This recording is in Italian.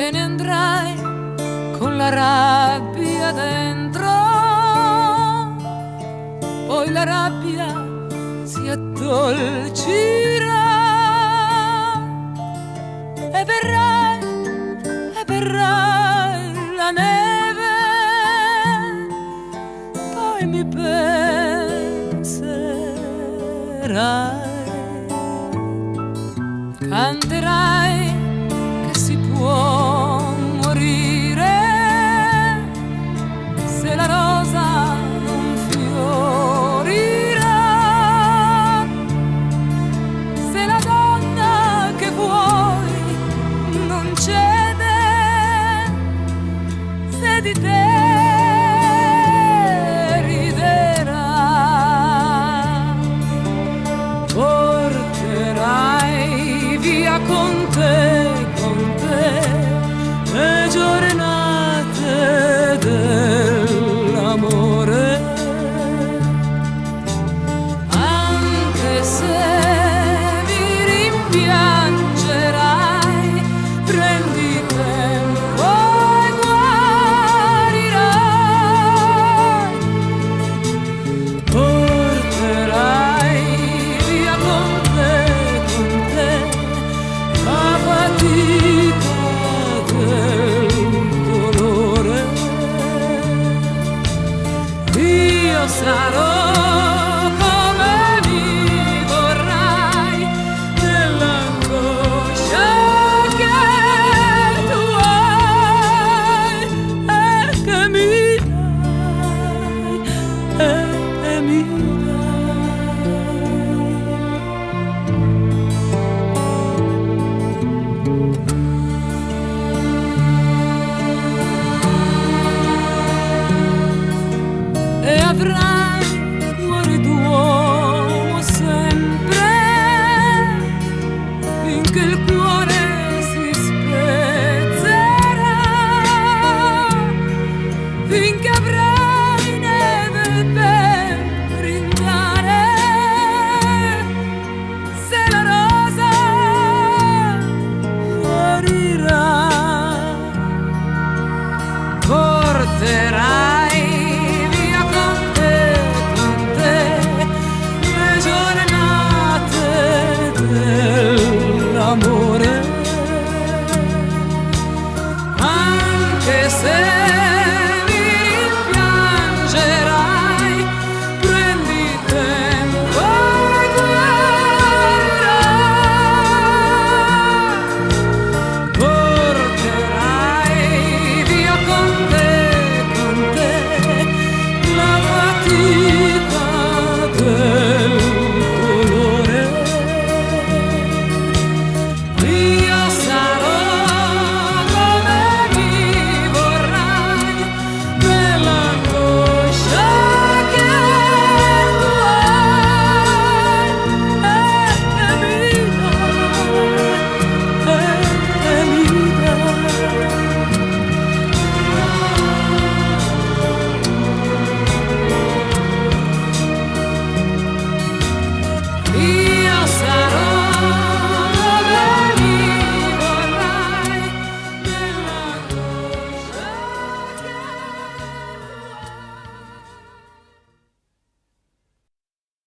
te ne andrai con la rabbia dentro, poi la rabbia si addolcirà e verrai la neve, poi mi penserai, canterai che si può morire se la rosa non fiorirà, se la donna che vuoi non cede, se di te riderà. Porterai via con te le giornate dell'amore, anche se mi rimpiangerai, prendi tempo e guarirai. Porterai via con te la fatica del dolore. Io sarò